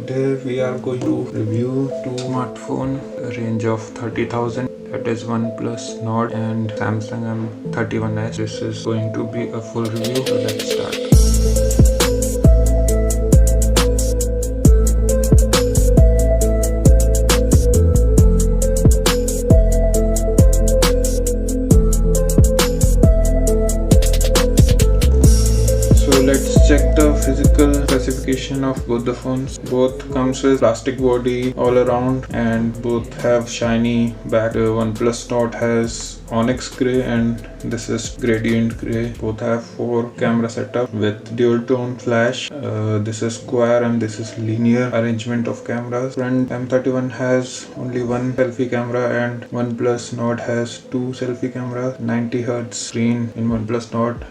Today we are going to review two smartphone range of 30,000, that is OnePlus Nord and Samsung M31s. This is going to be a full review, so let's start. Let's check the physical specification of both the phones. Both comes with plastic body all around and both have shiny back. The OnePlus Nord has onyx gray and this is gradient gray. Both have 4 camera setup with dual tone flash. This is square and this is linear arrangement of cameras. Front M31 has only one selfie camera and OnePlus Nord has 2 selfie cameras. 90Hz screen in OnePlus Nord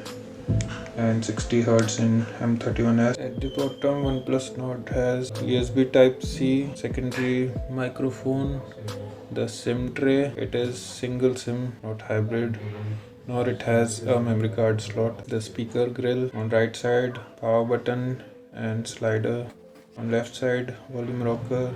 and 60Hz in M31s. At the bottom, OnePlus Nord has USB Type-C, secondary microphone, the SIM tray. It is single SIM, not hybrid, nor it has a memory card slot. The speaker grill on right side, power button and slider. On left side, volume rocker.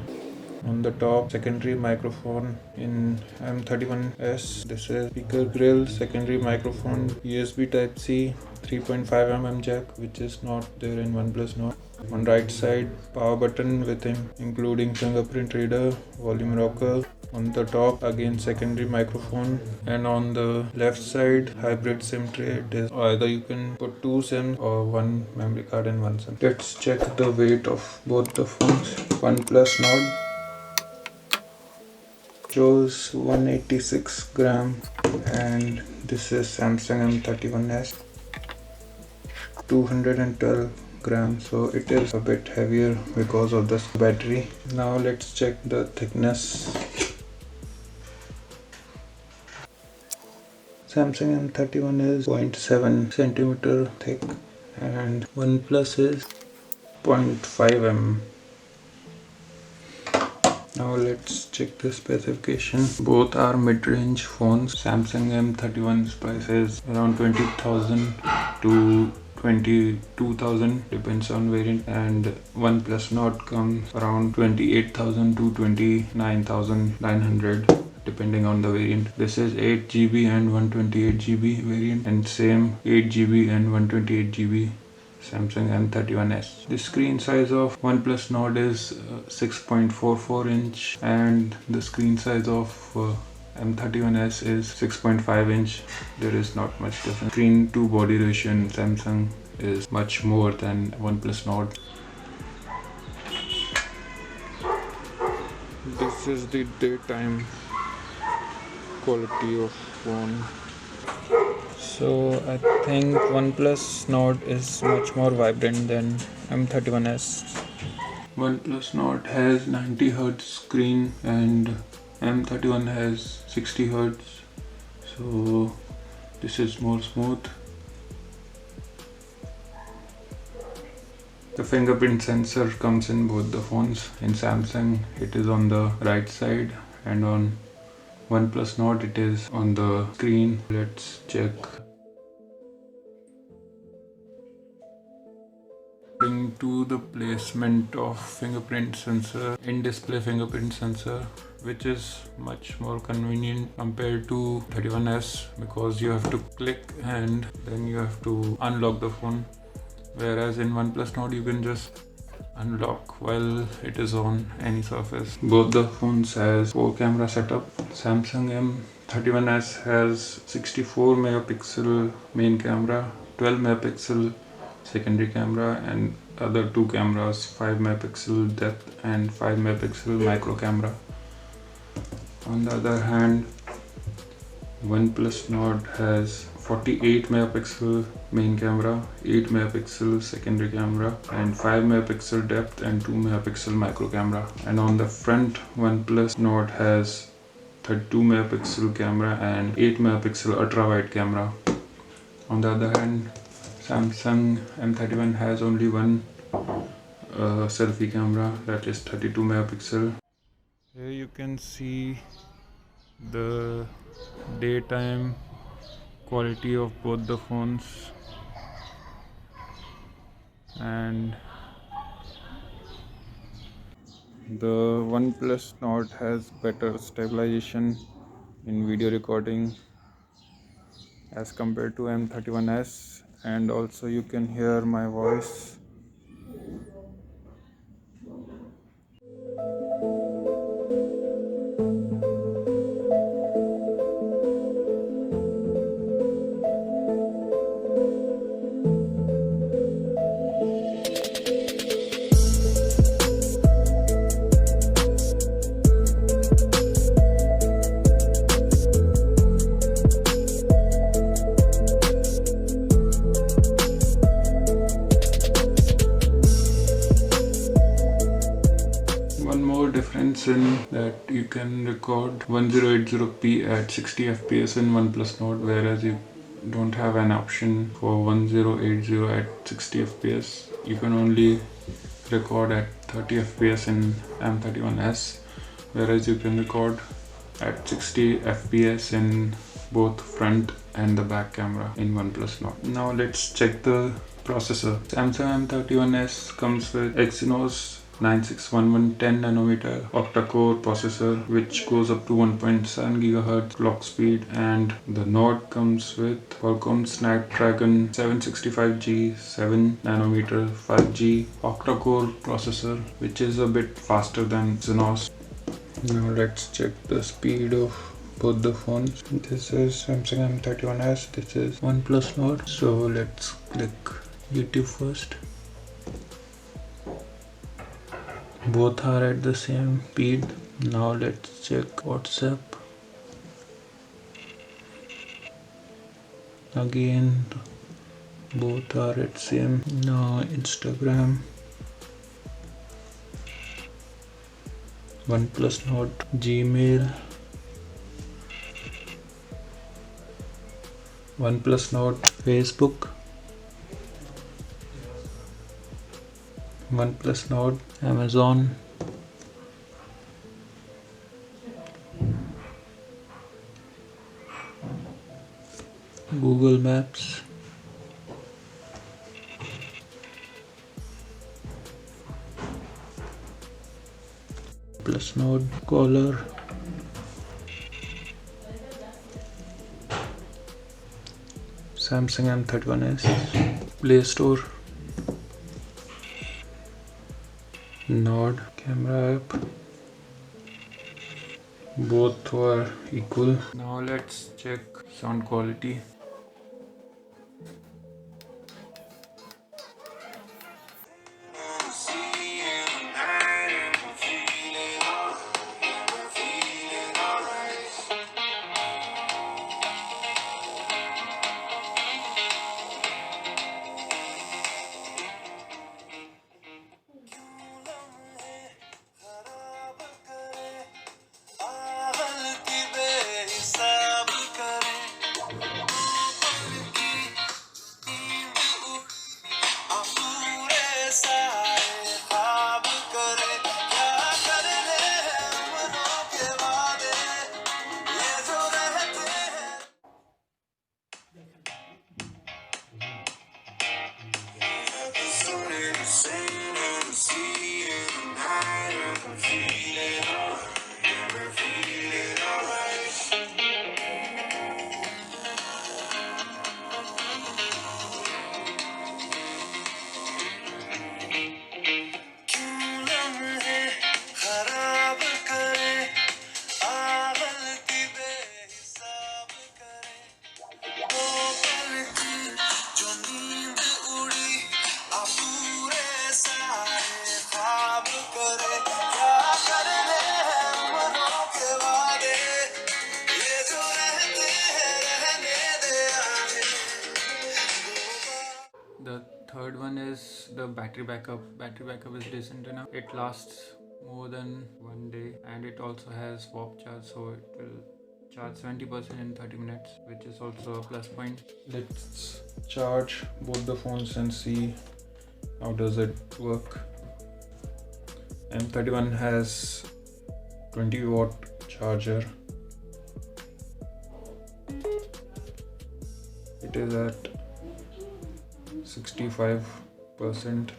On the top, secondary microphone in M31s. This is speaker grill, secondary microphone, USB Type-C, 3.5mm jack, which is not there in OnePlus Nord. On right side, power button with him, including fingerprint reader, volume rocker. On the top, again secondary microphone, and on the left side, hybrid SIM tray. It is either you can put 2 SIM or 1 memory card and 1 SIM. Let's check the weight of both the phones. OnePlus Nord shows 186 gram and this is Samsung M31s 212 grams, so it is a bit heavier because of this battery. Now let's check the thickness. Samsung M31 is 0.7 centimeter thick and OnePlus is 0.5 mm. Now let's check the specification. Both are mid-range phones. Samsung M31's price is around 20,000 to 22,000, depends on variant, and OnePlus Nord comes around 28,000 to 29,900 depending on the variant. This is 8GB and 128GB variant, and same 8GB and 128GB Samsung M31s. The screen size of OnePlus Nord is 6.44 inch and the screen size of M31s is 6.5 inch. There is not much difference. Screen to body ratio in Samsung is much more than OnePlus Nord. This is the daytime quality of phone. So I think OnePlus Nord is much more vibrant than M31s. OnePlus Nord has 90Hz screen and M31 has 60Hz. So this is more smooth. The fingerprint sensor comes in both the phones. In Samsung it is on the right side and on OnePlus Nord it is on the screen. Let's check. To the placement of fingerprint sensor, in-display fingerprint sensor, which is much more convenient compared to 31s because you have to click and then you have to unlock the phone, whereas in OnePlus Nord you can just unlock while it is on any surface. Both the phones has 4 camera setup. Samsung M31s has 64 megapixel main camera, 12 megapixel secondary camera, and other 2 cameras, 5 megapixel depth and 5 megapixel micro camera. On the other hand, OnePlus Nord has 48 megapixel main camera, 8 megapixel secondary camera and 5 megapixel depth and 2 megapixel micro camera. And on the front, OnePlus Nord has 32 megapixel camera and 8 megapixel ultra wide camera. On the other hand, Samsung M31 has only one selfie camera, that is 32 megapixel. Here you can see the daytime quality of both the phones, and The OnePlus Nord has better stabilization in video recording as compared to M31s, and also you can hear my voice. One more difference in that you can record 1080p at 60 fps in OnePlus Nord, whereas you don't have an option for 1080 at 60 fps. You can only record at 30 fps in M31s, whereas you can record at 60 fps in both front and the back camera in OnePlus Nord. Now let's check the processor. Samsung M31s comes with Exynos 9611 10 nanometer octa-core processor, which goes up to 1.7 GHz clock speed, and the Nord comes with Qualcomm Snapdragon 765G 7 nanometer 5G octa-core processor, which is a bit faster than Exynos. Now let's check the speed of both the phones. This is Samsung M31s, this is OnePlus Nord. So let's click YouTube first. Both are at the same speed. Now let's check WhatsApp. Again, both are at same. Now Instagram, OnePlus Nord, Gmail, OnePlus Nord, Facebook, OnePlus Nord, Amazon, Google Maps, OnePlus Nord, Caller, Samsung M31s, Play Store, Nord, camera app. Both were equal. Now let's check sound quality. The third one is the battery backup. Battery backup is decent enough. It lasts more than 1 day, and it also has swap charge, so it will charge 70% in 30 minutes, which is also a plus point. Let's charge both the phones and see how does it work. M31 has 20-watt charger. It is at 65%,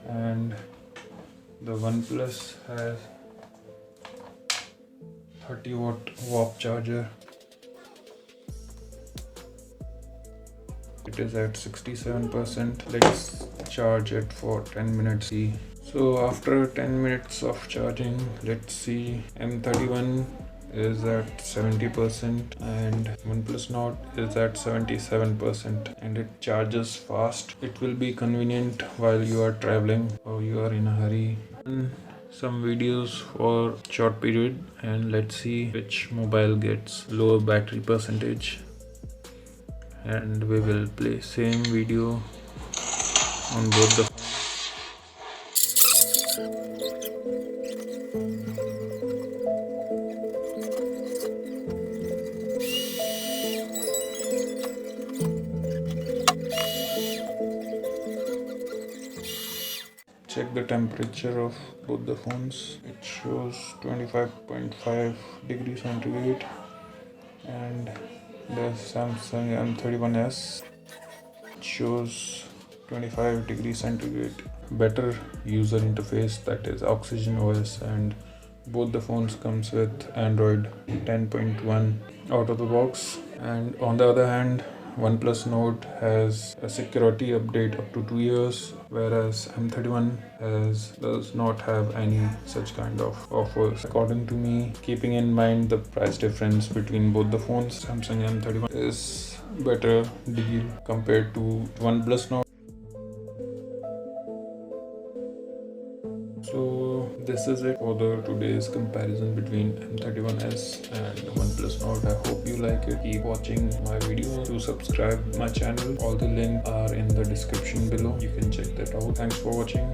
and The OnePlus has 30-watt WAP charger. It is at 67%. Let's charge it for 10 minutes. So after 10 minutes of charging, let's see, M31 is at 70% and OnePlus Nord is at 77%, and it charges fast. It will be convenient while you are traveling or you are in a hurry. Some videos for short period, and let's see which mobile gets lower battery percentage, and we will play same video on both the phones. Check the temperature of both the phones. It shows 25.5 degrees centigrade, and the Samsung M31s shows 25 degrees centigrade. Better user interface, that is Oxygen OS, and both the phones comes with Android 10.1 out of the box. And on the other hand, OnePlus Nord has a security update up to 2 years, whereas M31 does not have any such kind of offers. According to me, keeping in mind the price difference between both the phones, Samsung M31 is better deal compared to OnePlus Nord. So this is it for the today's comparison between M31s and OnePlus Nord. I hope you like it. Keep watching my videos. Do subscribe my channel. All the links are in the description below. You can check that out. Thanks for watching.